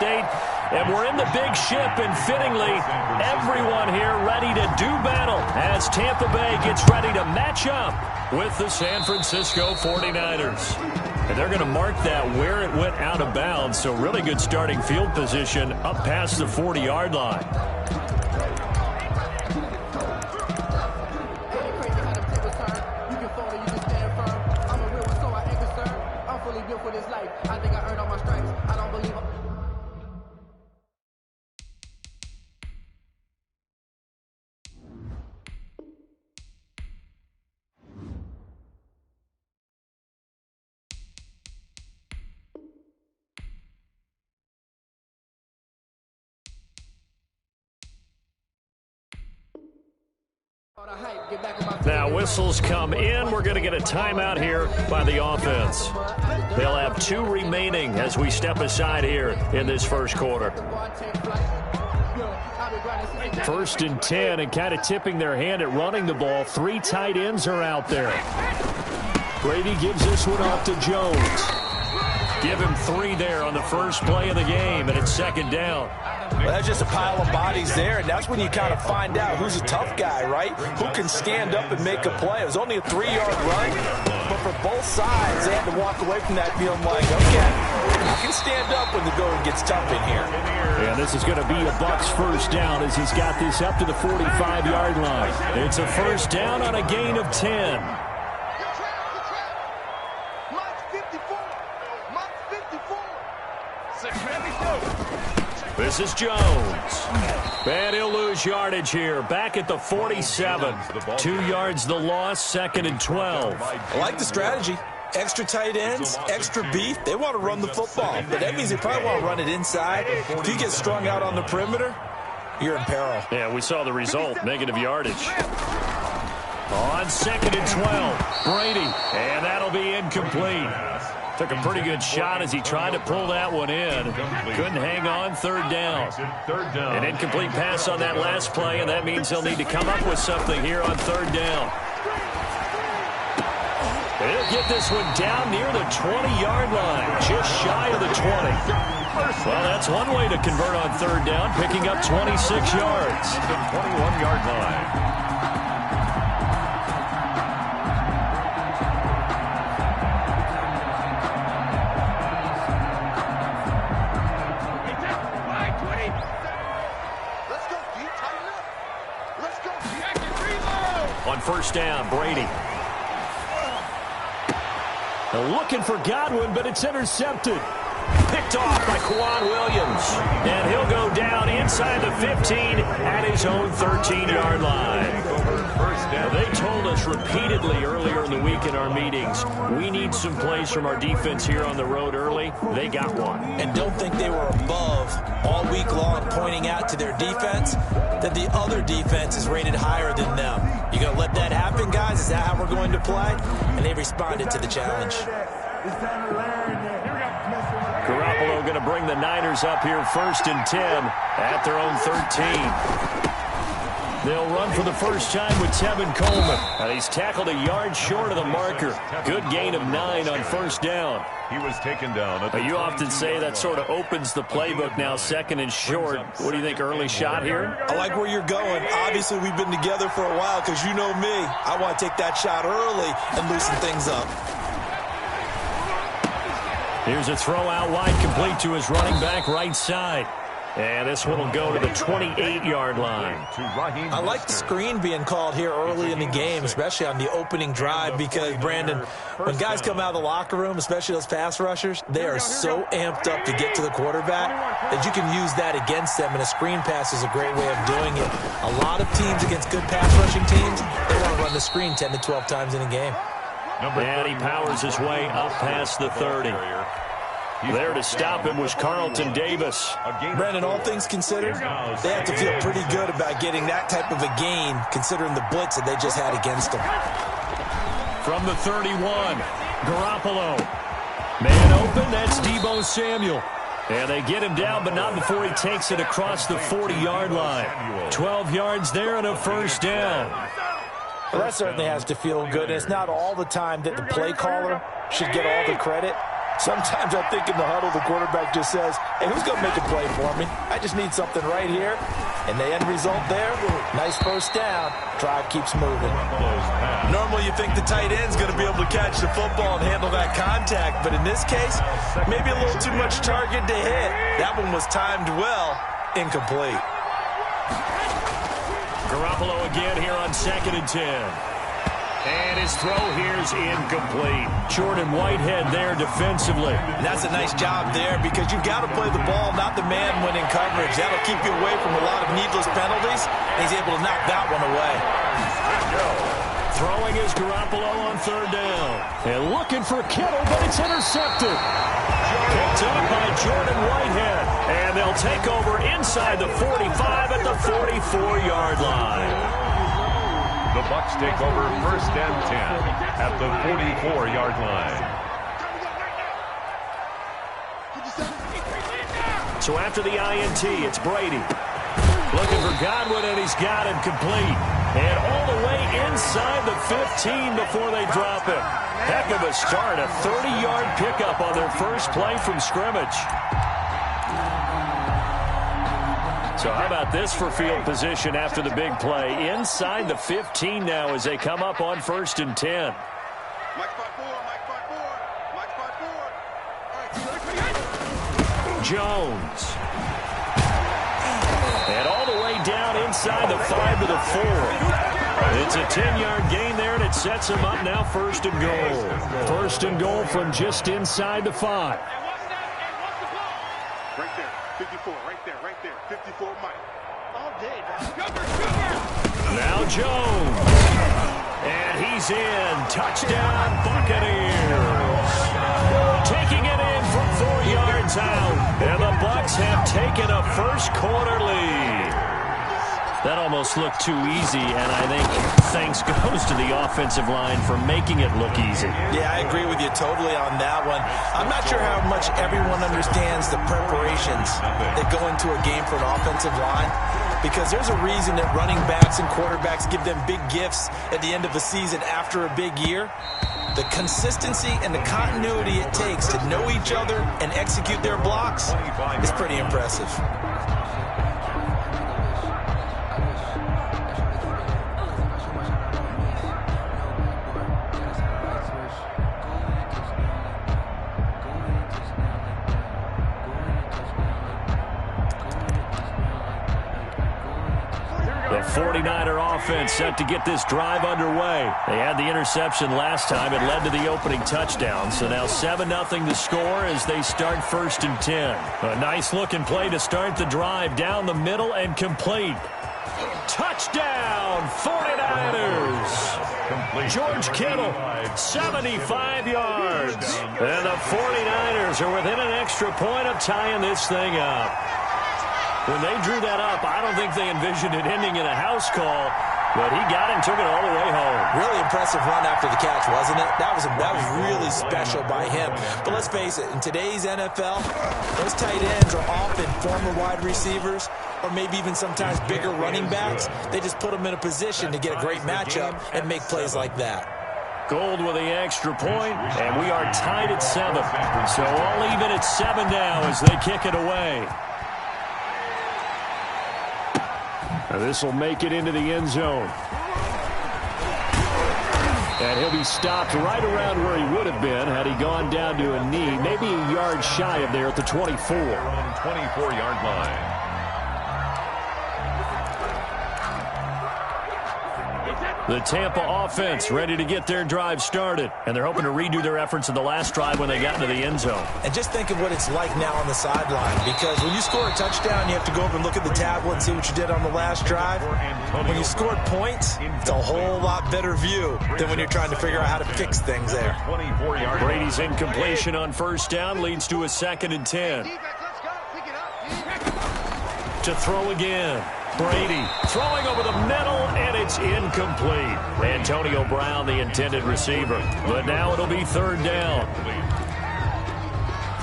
State. And we're in the big ship, and fittingly, everyone here ready to do battle as Tampa Bay gets ready to match up with the San Francisco 49ers. And they're going to mark that where it went out of bounds, so really good starting field position up past the 40-yard line. Now whistles come in. We're going to get a timeout here by the offense. They'll have 2 remaining as we step aside here in this first quarter. 1st and 10, and kind of tipping their hand at running the ball. 3 tight ends are out there. Brady gives this one off to Jones. Give him 3 there on the first play of the game, and it's 2nd down. Well, that's just a pile of bodies there, and that's when you kind of find out who's a tough guy, right? Who can stand up and make a play. It was only a 3-yard run, but for both sides, they had to walk away from that feeling like, okay, I can stand up when the going gets tough in here. And this is going to be a Bucs first down as he's got this up to the 45-yard line. It's a first down on a gain of 10. This is Jones. And he'll lose yardage here. Back at the 47. 2 yards the loss, 2nd and 12. I like the strategy. Extra tight ends, extra beef. They want to run the football, but that means they probably want to run it inside. If you get strung out on the perimeter, you're in peril. Yeah, we saw the result, negative yardage. On 2nd and 12, Brady, and that'll be incomplete. Took a pretty good shot as he tried to pull that one in. Couldn't hang on, 3rd down. An incomplete pass on that last play, and that means he'll need to come up with something here on 3rd down. He'll get this one down near the 20-yard line, just shy of the 20. Well, that's one way to convert on 3rd down, picking up 26 yards. The 21-yard line. On 1st down, Brady. They're looking for Godwin, but it's intercepted. Picked off by Quan Williams. And he'll go down inside the 15 at his own 13-yard line. Now, they told us repeatedly earlier in the week in our meetings, we need some plays from our defense here on the road early. They got one. And don't think they were above all week long pointing out to their defense that the other defense is rated higher than them. You going to let that happen, guys? Is that how we're going to play? And they responded to the challenge. Garoppolo going to bring the Niners up here 1st and 10 at their own 13. They'll run for the first time with Tevin Coleman. And he's tackled a yard short of the marker. Good gain of 9 on 1st down. He was taken down. You often say that sort of opens the playbook now, 2nd and short. What do you think, early shot here? I like where you're going. Obviously, we've been together for a while because you know me. I want to take that shot early and loosen things up. Here's a throw out wide, complete to his running back right side. And this one will go to the 28-yard line. I like the screen being called here early in the game, especially on the opening drive, because, Brandon, when guys come out of the locker room, especially those pass rushers, they are so amped up to get to the quarterback that you can use that against them, and a screen pass is a great way of doing it. A lot of teams against good pass rushing teams, they want to run the screen 10 to 12 times in a game. And he powers his way up past the 30. There to stop him was Carlton Davis. Brandon, all things considered, they have to feel pretty good about getting that type of a gain, considering the blitz that they just had against them. From the 31, Garoppolo. Man open, that's Deebo Samuel. And they get him down, but not before he takes it across the 40-yard line. 12 yards there and a first down. Well, that certainly has to feel good. And it's not all the time that the play caller should get all the credit. Sometimes I think in the huddle, the quarterback just says, hey, who's going to make a play for me? I just need something right here. And the end result there, nice first down. Drive keeps moving. Normally you think the tight end's going to be able to catch the football and handle that contact. But in this case, maybe a little too much target to hit. That one was timed well. Incomplete. Garoppolo again here on 2nd and 10. And his throw here's incomplete. Jordan Whitehead there defensively. And that's a nice job there because you've got to play the ball, not the man when in coverage. That'll keep you away from a lot of needless penalties. And he's able to knock that one away. Throwing is Garoppolo on 3rd down. And looking for Kittle, but it's intercepted. Picked up by Jordan Whitehead. And they'll take over inside the 45 at the 44-yard line. The Bucs take over 1st and 10 at the 44-yard line. So after the INT, it's Brady. Looking for Godwin, and he's got him complete. And all the way inside the 15 before they drop him. Heck of a start, a 30-yard pickup on their first play from scrimmage. So how about this for field position after the big play? Inside the 15 now as they come up on 1st and 10. Jones. And all the way down inside the 5 to the 4. It's a 10-yard gain there, and it sets him up now 1st and goal. 1st and goal from just inside the 5. Right there, 54, right there, 54, Mike. All day, now Jones. And he's in. Touchdown, Buccaneers. Taking it in from 4 yards out. And the Bucs have taken a first-quarter lead. That almost looked too easy, and I think thanks goes to the offensive line for making it look easy. Yeah, I agree with you totally on that one. I'm not sure how much everyone understands the preparations that go into a game for an offensive line, because there's a reason that running backs and quarterbacks give them big gifts at the end of the season after a big year. The consistency and the continuity it takes to know each other and execute their blocks is pretty impressive. The 49er offense set to get this drive underway. They had the interception last time. It led to the opening touchdown. So now 7-0 the score as they start 1st and 10. A nice-looking play to start the drive down the middle and complete. Touchdown, 49ers. George Kittle, 75 yards. And the 49ers are within an extra point of tying this thing up. When they drew that up, I don't think they envisioned it ending in a house call, but he got it and took it all the way home. Really impressive run after the catch, wasn't it? That was really special by him. But let's face it, in today's NFL, those tight ends are often former wide receivers or maybe even sometimes bigger running backs. They just put them in a position to get a great matchup and make plays like that. Gold with the extra point, and we are tied at 7. So all even at 7 now as they kick it away. This will make it into the end zone. And he'll be stopped right around where he would have been had he gone down to a knee, maybe a yard shy of there at the 24. On 24-yard line. The Tampa offense ready to get their drive started. And they're hoping to redo their efforts in the last drive when they got into the end zone. And just think of what it's like now on the sideline, because when you score a touchdown, you have to go over and look at the tablet and see what you did on the last drive. When you scored points, it's a whole lot better view than when you're trying to figure out how to fix things there. Brady's incompletion on 1st down leads to a 2nd and 10. To throw again. Brady throwing over the middle, and it's incomplete. Antonio Brown, the intended receiver. But now it'll be 3rd down.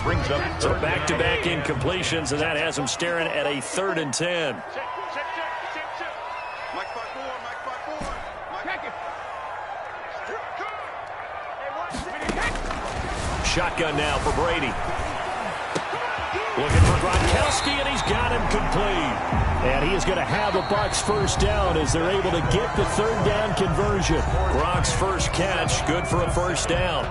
Brings up so back-to-back incompletions, and that has him staring at a 3rd and 10. Shotgun now for Brady. Looking for Gronkowski, and he's got him complete. And he is going to have a Bucs first down as they're able to get the third down conversion. Gronk's first catch, good for a first down.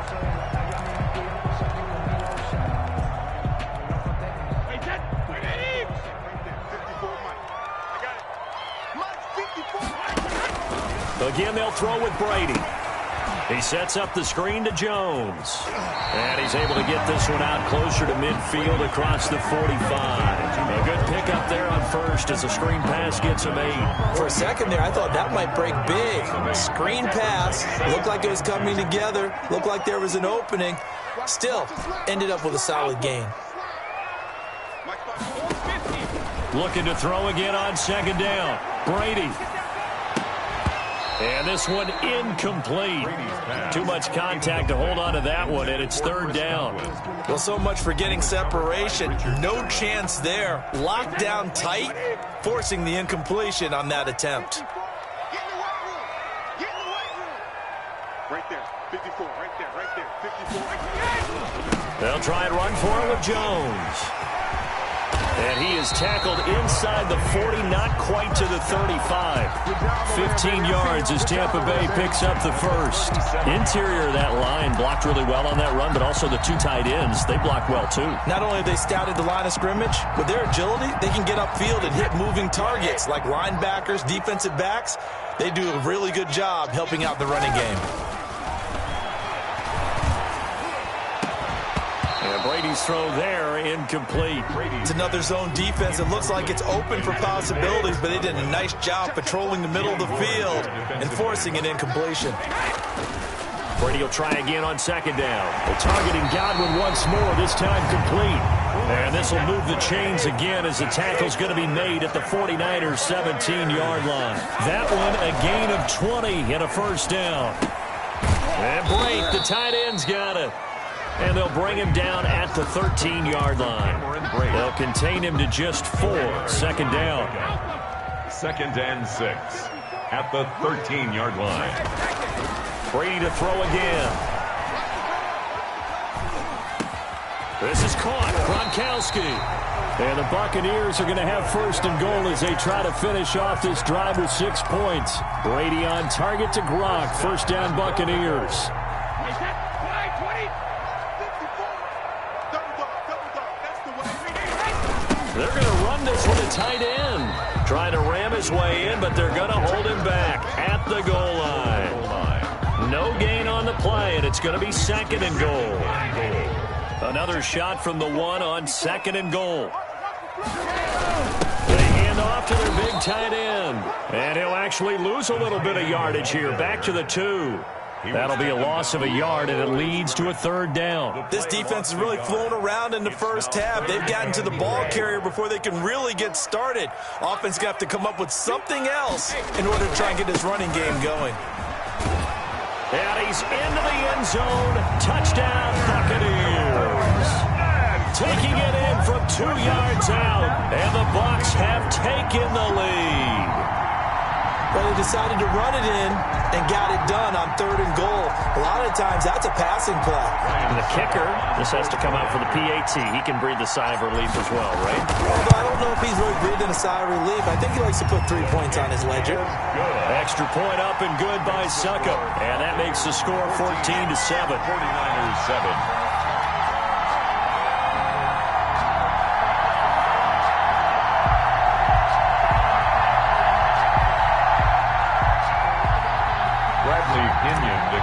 Again, they'll throw with Brady. He sets up the screen to Jones. And he's able to get this one out closer to midfield across the 45. A good pickup there on first as the screen pass gets him 8. For a second there, I thought that might break big. Screen pass. Looked like it was coming together. Looked like there was an opening. Still, ended up with a solid gain. Looking to throw again on second down. Brady. And this one incomplete. Too much contact to hold on to that one, and it's third down. Well, so much for getting separation. No chance there. Locked down tight, forcing the incompletion on that attempt. Right there, 54, right there, 54. They'll try and run for it with Jones. And he is tackled inside the 40, not quite to the 35. 15 yards as Tampa Bay picks up the first. Interior of that line blocked really well on that run, but also the 2 tight ends, they blocked well too. Not only have they scouted the line of scrimmage, with their agility, they can get upfield and hit moving targets like linebackers, defensive backs. They do a really good job helping out the running game. Brady's throw there, incomplete. It's another zone defense. It looks like it's open for possibilities, but they did a nice job patrolling the middle of the field and forcing an incompletion. Brady will try again on second down. They're targeting Godwin once more, this time complete. And this will move the chains again as the tackle's going to be made at the 49ers' 17-yard line. That one, a gain of 20 and a first down. And Brady, the tight end's got it. And they'll bring him down at the 13-yard line. They'll contain him to just 4. Second down. 2nd and 6 at the 13-yard line. Brady to throw again. This is caught. Gronkowski. And the Buccaneers are going to have first and goal as they try to finish off this drive with 6 points. Brady on target to Gronk. First down, Buccaneers. They're going to run this with a tight end. Trying to ram his way in, but they're going to hold him back at the goal line. No gain on the play, and it's going to be 2nd and goal. Another shot from the 1 on 2nd and goal. They hand off to their big tight end. And he'll actually lose a little bit of yardage here. Back to the 2. That'll be a loss of a yard, and it leads to a third down. This defense has really flown around in the first half. They've gotten to the ball carrier before they can really get started. Offense going to have to come up with something else in order to try and get this running game going. And he's into the end zone. Touchdown, Buccaneers. Taking it in from 2 yards out, and the Bucs have taken the lead. But they decided to run it in and got it done on 3rd and goal. A lot of times, that's a passing play. And the kicker, this has to come out for the PAT. He can breathe a sigh of relief as well, right? Although I don't know if he's really breathing a sigh of relief. I think he likes to put 3 points on his ledger. Extra point up and good by Suckup. And that makes the score 14-7. 49ers 7.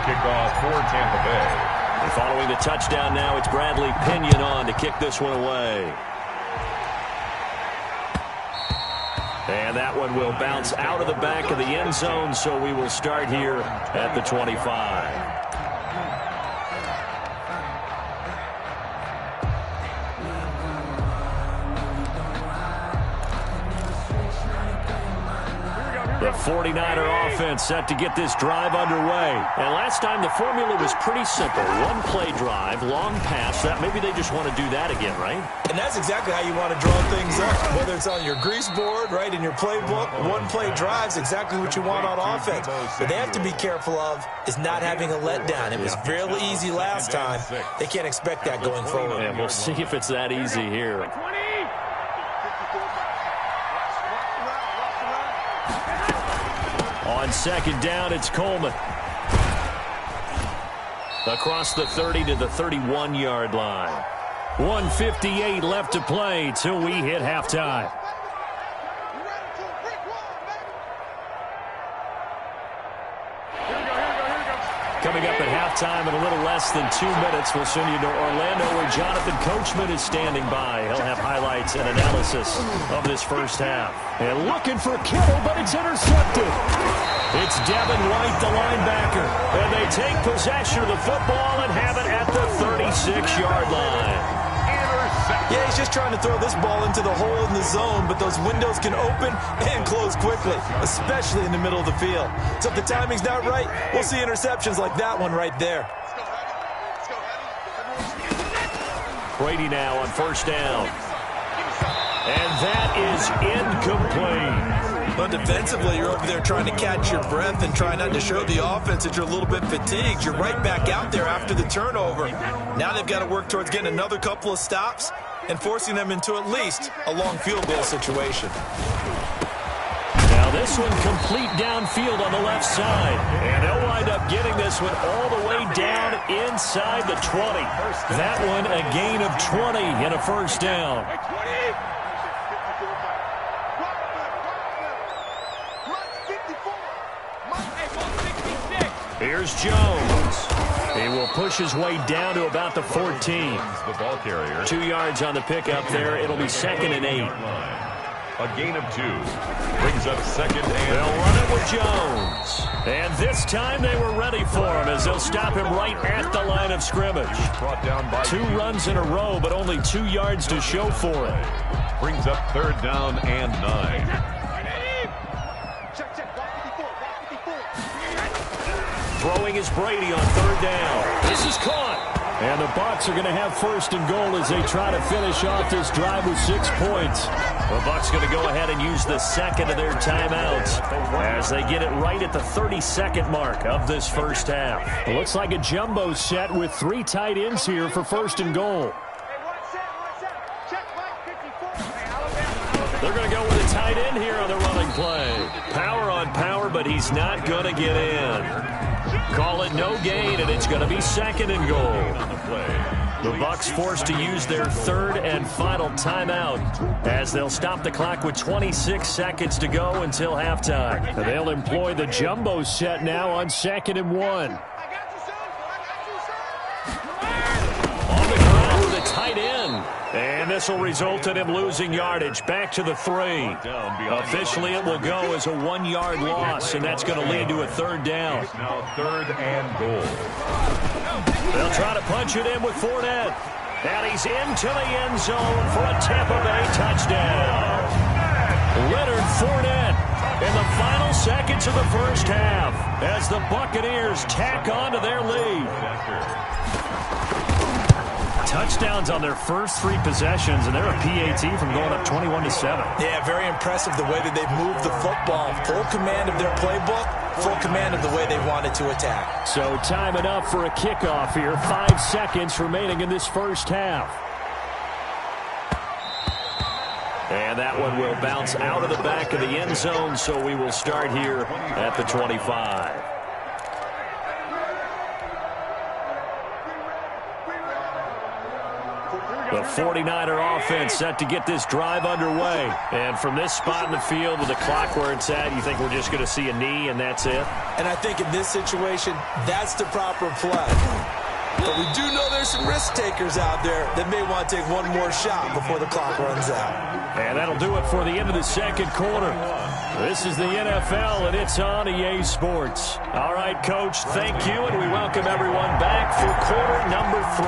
Kickoff for Tampa Bay. And following the touchdown now, it's Bradley Pinion on to kick this one away. And that one will bounce out of the back of the end zone, so we will start here at the 25. The 49er offense set to get this drive underway. And last time the formula was pretty simple. One play drive, long pass. That maybe they just want to do that again, right? And that's exactly how you want to draw things up. Whether it's on your grease board, right, in your playbook, one play drive's exactly what you want on offense. What they have to be careful of is not having a letdown. It was fairly easy last time. They can't expect that going forward. And we'll see if it's that easy here. On second down, it's Coleman. Across the 30 to the 31-yard line. 1:58 left to play till we hit halftime. Coming up at halftime in a little less than 2 minutes, we'll send you to Orlando where Jonathan Coachman is standing by. He'll have highlights and analysis of this first half. And looking for Kittle, but it's intercepted. It's Devin White, the linebacker. And they take possession of the football and have it at the 36-yard line. Yeah, he's just trying to throw this ball into the hole in the zone, but those windows can open and close quickly, especially in the middle of the field. So if the timing's not right, we'll see interceptions like that one right there. Brady now on first down. And that is incomplete. But defensively, you're over there trying to catch your breath and try not to show the offense that you're a little bit fatigued. You're right back out there after the turnover. Now they've got to work towards getting another couple of stops and forcing them into at least a long field goal situation. Now this one complete downfield on the left side. And they'll wind up getting this one all the way down inside the 20. That one a gain of 20 and a first down. Here's Jones. He will push his way down to about the 14. The ball carrier. 2 yards on the pickup there. It'll be 2nd and 8. A gain of 2. Brings up 2nd and... They'll run it with Jones. And this time they were ready for him as they'll stop him right at the line of scrimmage. Brought down by 2 runs in a row, but only 2 yards to show for it. Brings up 3rd down and 9. Throwing is Brady on 3rd down. This is caught. And the Bucs are going to have 1st and goal as they try to finish off this drive with 6 points. The Bucs going to go ahead and use the 2nd of their timeouts as they get it right at the 32nd mark of this first half. It looks like a jumbo set with 3 tight ends here for 1st and goal. They're going to go with a tight end here on the running play. Power on power, but he's not going to get in. Call it no gain, and it's going to be 2nd and goal. The Bucs forced to use their 3rd and final timeout as they'll stop the clock with 26 seconds to go until halftime. And they'll employ the jumbo set now on 2nd and 1. On the ground with a tight end. And this will result in him losing yardage back to the 3. Officially, it will go as a 1-yard loss, and that's going to lead to a 3rd down. Now 3rd and goal. They'll try to punch it in with Fournette. And he's into the end zone for a Tampa Bay touchdown. Leonard Fournette in the final seconds of the first half as the Buccaneers tack on to their lead. Touchdowns on their first 3 possessions, and they're a PAT from going up 21-7. Yeah, very impressive the way that they've moved the football. Full command of their playbook, full command of the way they wanted to attack. So time enough for a kickoff here. 5 seconds remaining in this first half. And that one will bounce out of the back of the end zone, so we will start here at the 25. The 49er offense set to get this drive underway. And from this spot in the field with the clock where it's at, you think we're just going to see a knee and that's it? And I think in this situation, that's the proper play. But we do know there's some risk takers out there that may want to take one more shot before the clock runs out. And that'll do it for the end of the second quarter. This is the NFL, and it's on EA Sports. All right, Coach, thank you, and we welcome everyone back for quarter number 3.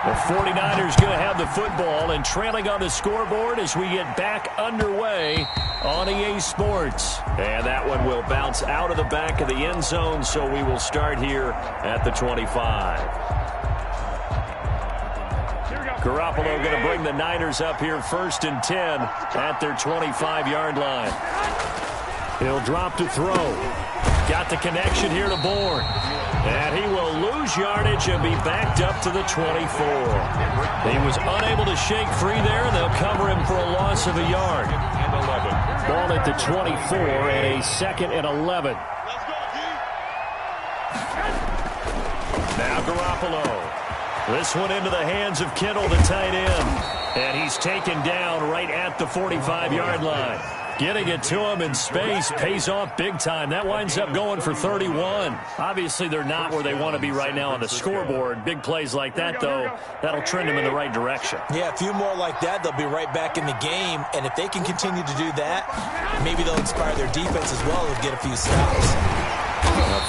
The 49ers going to have the football and trailing on the scoreboard as we get back underway on EA Sports. And that one will bounce out of the back of the end zone, so we will start here at the 25. Garoppolo going to bring the Niners up here 1st and 10 at their 25-yard line. He'll drop to throw. Got the connection here to Bourne. And he will lose yardage and be backed up to the 24. He was unable to shake free there, and they'll cover him for a loss of a yard. Ball at the 24 and a 2nd and 11. Now Garoppolo. This one into the hands of Kittle, the tight end. And he's taken down right at the 45-yard line. Getting it to him in space pays off big time. That winds up going for 31. Obviously, they're not where they want to be right now on the scoreboard. Big plays like that, though, that'll trend them in the right direction. Yeah, a few more like that, they'll be right back in the game. And if they can continue to do that, maybe they'll inspire their defense as well and get a few stops.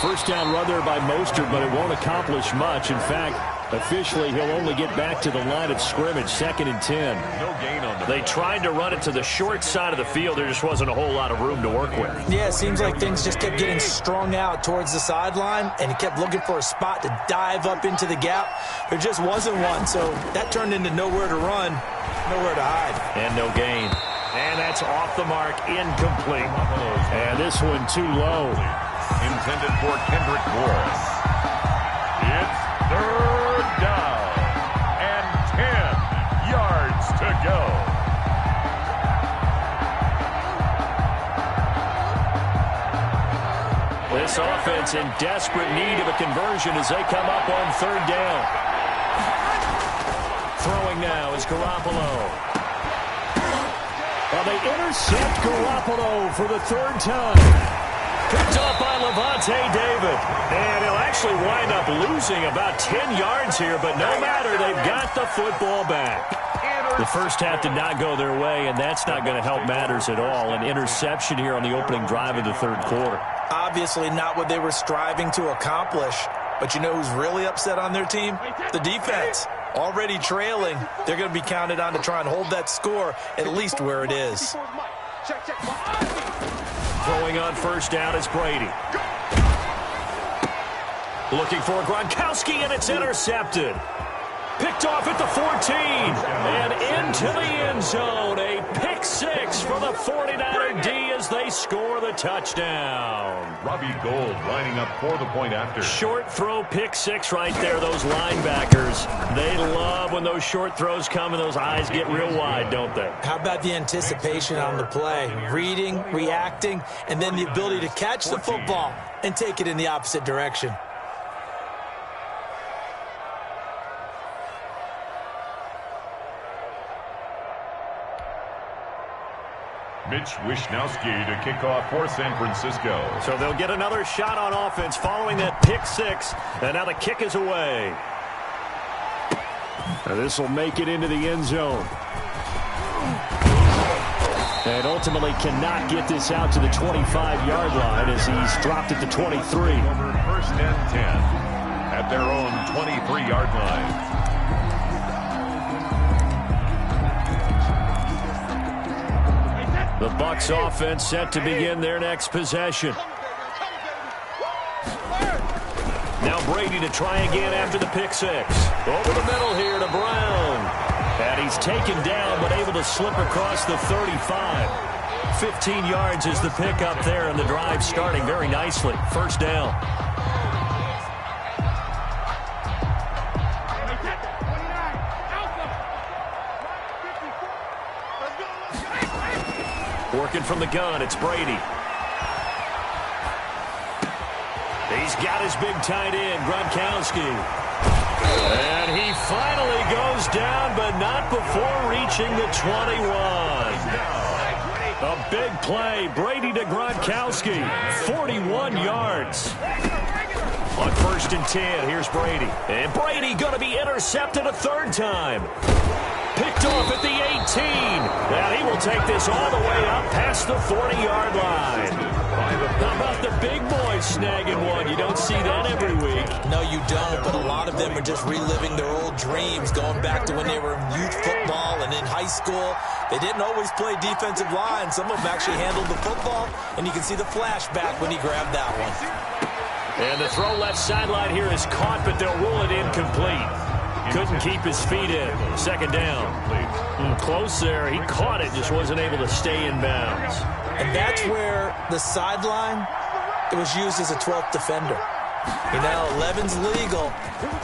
First down run there by Mostert, but it won't accomplish much. In fact, officially, he'll only get back to the line of scrimmage, 2nd and 10. No gain on the They tried to run it to the short side of the field. There just wasn't a whole lot of room to work with. Yeah, it seems like things just kept getting strung out towards the sideline, and he kept looking for a spot to dive up into the gap. There just wasn't one, so that turned into nowhere to run, nowhere to hide. And no gain. And that's off the mark, incomplete. And this one too low. intended for Kendrick Bourne. It's 3rd down and 10 yards to go. This offense in desperate need of a conversion as they come up on 3rd down. Throwing now is Garoppolo. Well, they intercept Garoppolo for the 3rd time. Picked off by Levante David. And he'll actually wind up losing about 10 yards here, but no matter, they've got the football back. The first half did not go their way, and that's not going to help matters at all. An interception here on the opening drive of the 3rd quarter. Obviously not what they were striving to accomplish. But you know who's really upset on their team? The defense. Already trailing, they're going to be counted on to try and hold that score at least where it is. Throwing on 1st down is Brady. Looking for Gronkowski, and it's intercepted. Picked off at the 14 and into the end zone. A pick 6 for the 49er D as they score the touchdown. Robbie Gould lining up for the point after. Short throw, pick 6 right there. Those linebackers, they love when those short throws come and those eyes get real wide, don't they? How about the anticipation on the play? Reading, reacting, and then the ability to catch the football and take it in the opposite direction. Mitch Wishnowsky to kick off for San Francisco. So they'll get another shot on offense following that pick 6. And now the kick is away. Now this will make it into the end zone. And ultimately cannot get this out to the 25-yard line as he's dropped at the 23. Over 1st and 10 at their own 23-yard line. The Bucs offense set to begin their next possession. Now Brady to try again after the pick 6. Over the middle here to Brown. And he's taken down but able to slip across the 35. 15 yards is the pick up there, and the drive starting very nicely. 1st down. Working from the gun, it's Brady. He's got his big tight end, Gronkowski. And he finally goes down, but not before reaching the 21. A big play, Brady to Gronkowski, 41 yards. On 1st and 10, here's Brady. And Brady going to be intercepted a 3rd time. Pick Picked off at the 18. And he will take this all the way up past the 40-yard line. How about the big boys snagging one? You don't see that every week. No, you don't, but a lot of them are just reliving their old dreams, going back to when they were in youth football and in high school. They didn't always play defensive line. Some of them actually handled the football, and you can see the flashback when he grabbed that one. And the throw left sideline here is caught, but they'll rule it incomplete. Couldn't keep his feet in. Second down. Close there. He caught it, just wasn't able to stay in bounds. And that's where the sideline, it was used as a 12th defender. You know, 11's legal.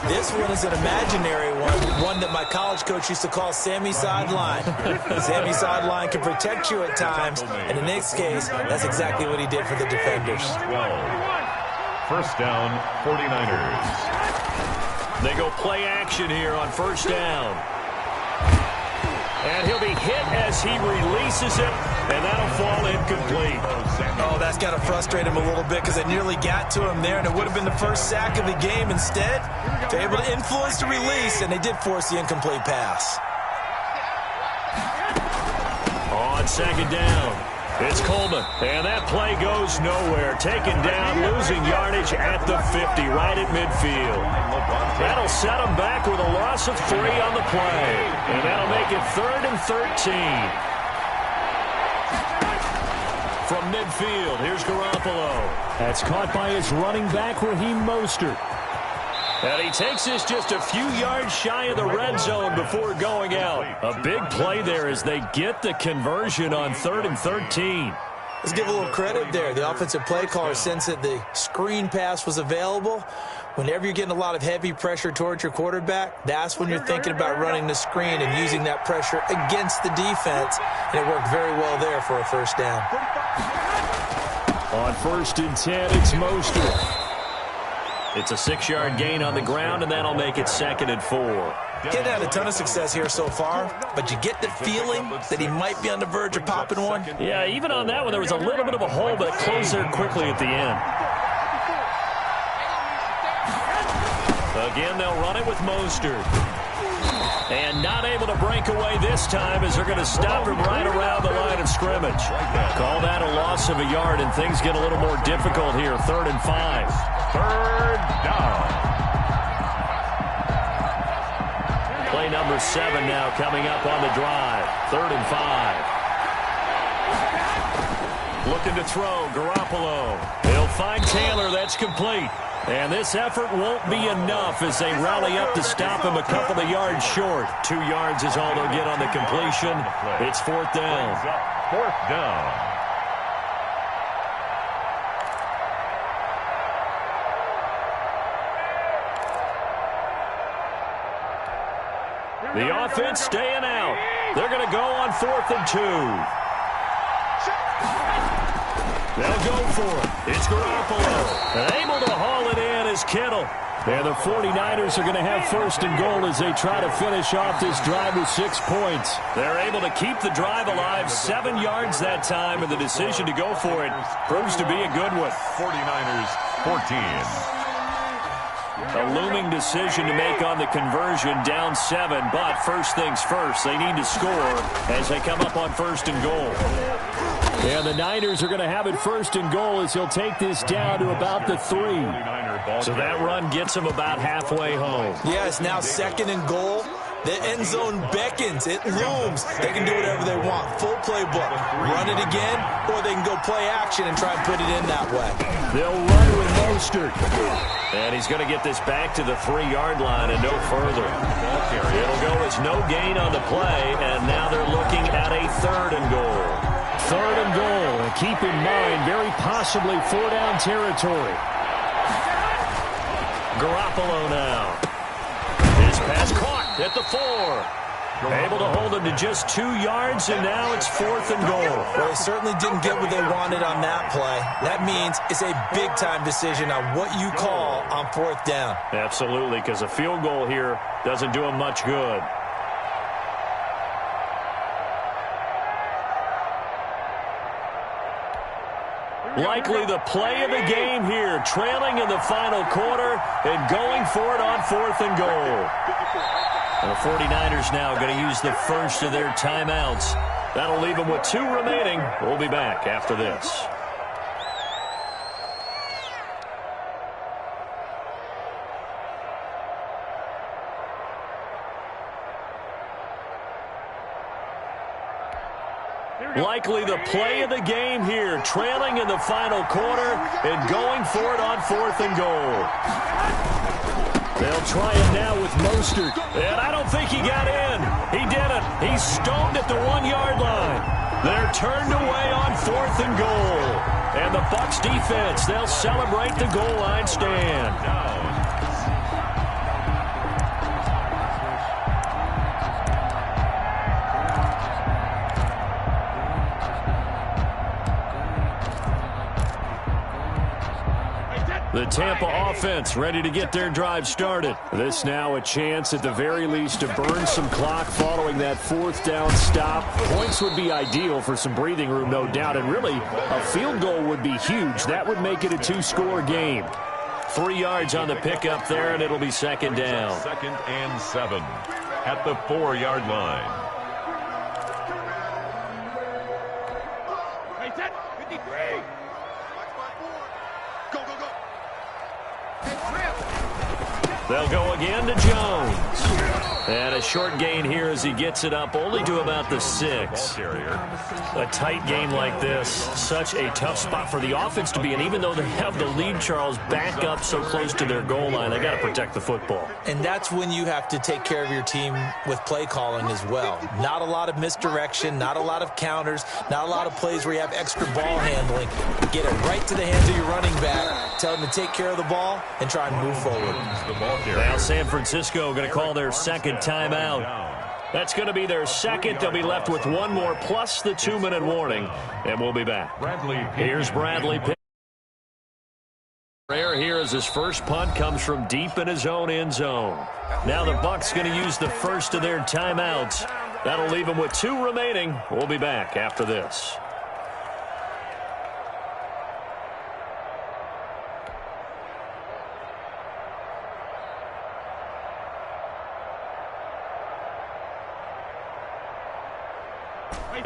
This one is an imaginary one that my college coach used to call Sammy Sideline. Sammy Sideline can protect you at times, and in this case, that's exactly what he did for the defenders. 12. First down, 49ers. They go play action here on first down. And he'll be hit as he releases it, and that'll fall incomplete. Oh, that's got to frustrate him a little bit because they nearly got to him there, and it would have been the first sack of the game. Instead, they're able to influence the release, and they did force the incomplete pass. On second down, it's Coleman, and that play goes nowhere. Taken down, losing yardage at the 50, right at midfield. That'll set him back with a loss of 3 on the play, and that'll make it 3rd and 13. From midfield, here's Garoppolo. That's caught by his running back, Raheem Mostert. And he takes this just a few yards shy of the red zone before going out. A big play there as they get the conversion on 3rd and 13. Let's give a little credit there. The offensive play caller sensed that the screen pass was available. Whenever you're getting a lot of heavy pressure towards your quarterback, that's when you're thinking about running the screen and using that pressure against the defense. And it worked very well there for a first down. On 1st and 10, it's Mostert. It's a 6-yard gain on the ground, and that'll make it 2nd and 4. Kid had a ton of success here so far, but you get the feeling that he might be on the verge of popping one. Yeah, even on that one, there was a little bit of a hole, but it closed there quickly at the end. Again, they'll run it with Mostert. And not able to break away this time as they're going to stop him right around the line of scrimmage. Call that a loss of a yard, and things get a little more difficult here. 3rd and 5. 3rd down. Play number 7 now coming up on the drive. 3rd and 5. Looking to throw, Garoppolo. He'll find Taylor. That's complete. And this effort won't be enough as they rally up to stop him a couple of yards short. 2 yards is all they'll get on the completion. It's 4th down. 4th down. The offense staying out. They're going to go on 4th and 2. They'll go for it. It's Garoppolo. And able to haul it in is Kittle. And the 49ers are going to have 1st and goal as they try to finish off this drive with 6 points. They're able to keep the drive alive, 7 yards that time, and the decision to go for it proves to be a good one. 49ers 14. A looming decision to make on the conversion, down 7, but first things first, they need to score as they come up on 1st and goal. And the Niners are going to have it 1st and goal as he'll take this down to about the 3. So that run gets him about halfway home. Yeah, it's now 2nd and goal. The end zone beckons. It looms. They can do whatever they want. Full playbook. Run it again, or they can go play action and try and put it in that way. They'll run with Mostert. And he's going to get this back to the 3-yard line and no further. It'll go as no gain on the play, and now they're looking at a 3rd and goal. 3rd and goal. And keep in mind, very possibly 4-down territory. Garoppolo now. His pass caught at the 4. Able to hold him to just 2 yards, and now it's 4th and goal. Well, they certainly didn't get what they wanted on that play. That means it's a big-time decision on what you call on 4th down. Absolutely, because a field goal here doesn't do him much good. Likely the play of the game here, trailing in the final quarter and going for it on 4th and goal. The 49ers now going to use the first of their timeouts. That'll leave them with 2 remaining. We'll be back after this. Likely the play of the game here, trailing in the final quarter and going for it on 4th and goal. They'll try it now with Mostert, and I don't think he got in. He didn't. He's stoned at the 1-yard line. They're turned away on 4th and goal. And the Bucs defense, they'll celebrate the goal line stand. The Tampa offense ready to get their drive started. This now a chance at the very least to burn some clock following that 4th down stop. Points would be ideal for some breathing room, no doubt. And really, a field goal would be huge. That would make it a 2-score game. 3 yards on the pickup there, and it'll be 2nd down. 2nd and 7 at the 4-yard line. They'll go again to Jones. And a short gain here as he gets it up only to about the 6. A tight game like this, such a tough spot for the offense to be in. Even though they have the lead, Charles, back up so close to their goal line, they got to protect the football. And that's when you have to take care of your team with play calling as well. Not a lot of misdirection, not a lot of counters, not a lot of plays where you have extra ball handling. Get it right to the hands of your running back, tell them to take care of the ball, and try and move forward. Now San Francisco going to call their 2nd timeout. That's going to be their 2nd. They'll be left with 1 more plus the 2-minute warning, and we'll be back. Here's Bradley Pitt. Rare here as his first punt comes from deep in his own end zone. Now the Bucs going to use the first of their timeouts. That'll leave them with 2 remaining. We'll be back after this.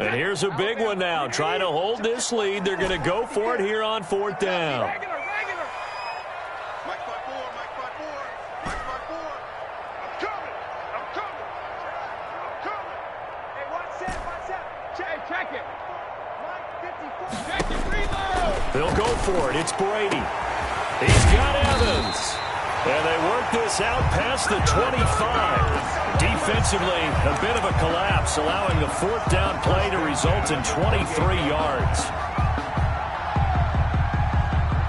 And here's a big one now. Trying to hold this lead. They're going to go for it here on 4th down. They'll go for it. It's Brady. He's got Evans. And they work this out past the 25. Defensively, a bit of a collapse, allowing the 4th down play to result in 23 yards.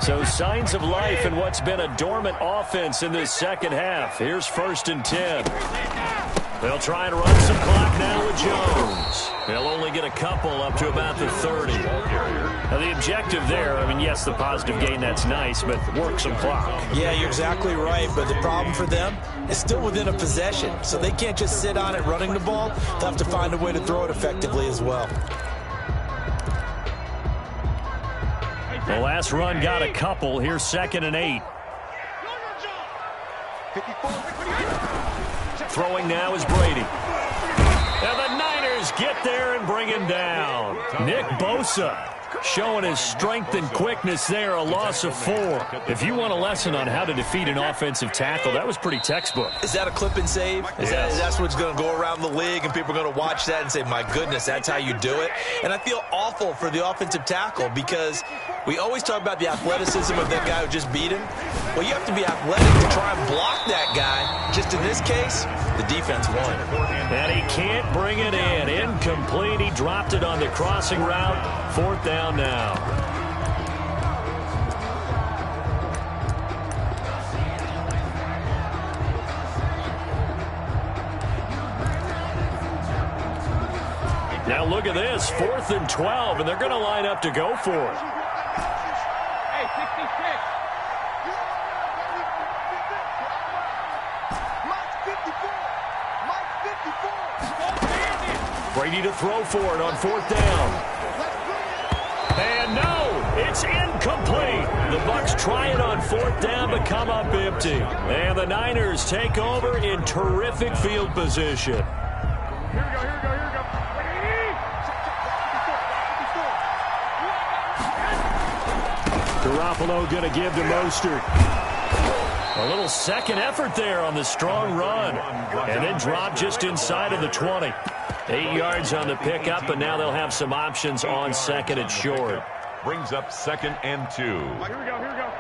So signs of life in what's been a dormant offense in this 2nd half. Here's 1st and 10. They'll try and run some clock now with Jones. They'll only get a couple up to about the 30. Now the objective there, I mean, yes, the positive gain, that's nice, but work some clock. Yeah, you're exactly right, but the problem for them is still within a possession, so they can't just sit on it running the ball. They'll have to find a way to throw it effectively as well. The last run got a couple. Here's 2nd and 8. Throwing now is Brady. And the Niners get there and bring him down. Nick Bosa showing his strength and quickness there, a loss of 4. If you want a lesson on how to defeat an offensive tackle, that was pretty textbook. Is that a clip and save? That's what's going to go around the league, and people are going to watch that and say, my goodness, that's how you do it? And I feel awful for the offensive tackle because we always talk about the athleticism of that guy who just beat him. Well, you have to be athletic to try and block that guy. Just in this case, the defense won. And he can't bring it in. Incomplete. He dropped it on the crossing route. 4th down now. Now look at this. 4th and 12, and they're going to line up to go for it. Hey, 66. Brady to throw for it on 4th down. And no, it's incomplete. The Bucs try it on 4th down but come up empty. And the Niners take over in terrific field position. Here we go, here we go, here we go. Garoppolo going to give to Mostert. A little second effort there on the strong run. And then drop just inside of the 20. 8 yards on the pickup, and now they'll have some options on 2nd and short. Brings up 2nd and 2. Here we go, here we go.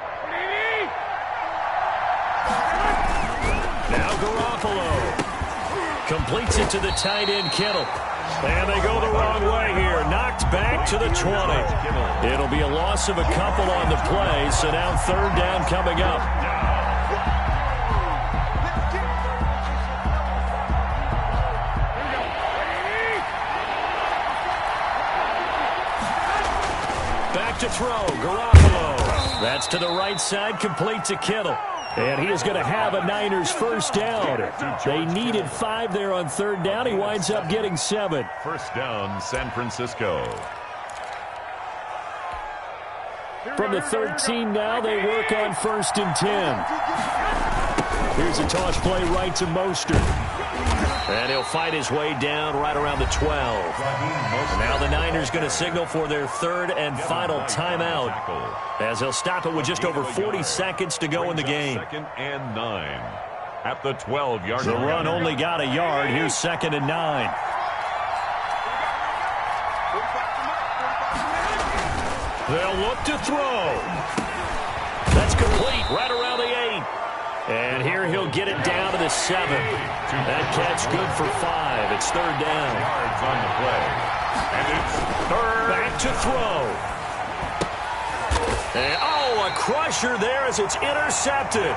Now Garoppolo completes it to the tight end, Kittle. And they go the wrong way here. Knocked back to the 20. It'll be a loss of a couple on the play, so now 3rd down coming up. Back to throw, Garoppolo. That's to the right side, complete to Kittle. And he is going to have a Niners first down. They needed 5 there on 3rd down. He winds up getting 7. First down, San Francisco. From the 13 now, they work on 1st and 10. Here's a toss play right to Mostert. And he'll fight his way down right around the 12. And now the Niners going to signal for their 3rd and final timeout, as they'll stop it with just over 40 seconds to go in the game. 2nd and 9 at the 12-yard line. The run only got a yard. Here's 2nd and 9. They'll look to throw. That's complete right around the 8. And here he'll get it down to the 7. That catch good for 5. It's 3rd down. Yards on the play. And it's 3rd. Back to throw. And, a crusher there as it's intercepted.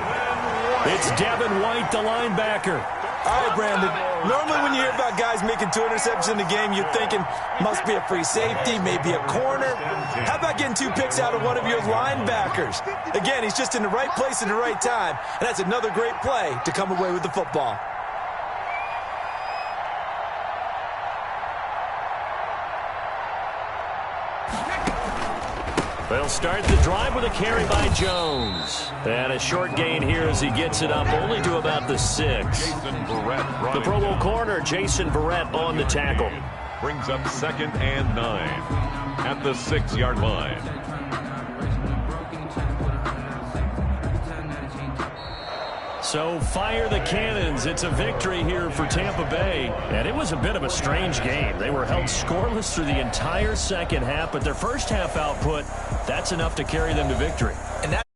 It's Devin White, the linebacker. All right, Brandon. Normally when you hear about guys making 2 interceptions in the game, you're thinking must be a free safety, maybe a corner. How about getting 2 picks out of one of your linebackers? Again, he's just in the right place at the right time, and that's another great play to come away with the football. They'll start the drive with a carry by Jones. And a short gain here as he gets it up only to about the 6. The Pro Bowl corner, Jason Verrett, on the tackle. Brings up 2nd and 9 at the 6-yard line. So fire the cannons. It's a victory here for Tampa Bay. And it was a bit of a strange game. They were held scoreless through the entire second half, but their first half output, that's enough to carry them to victory. And that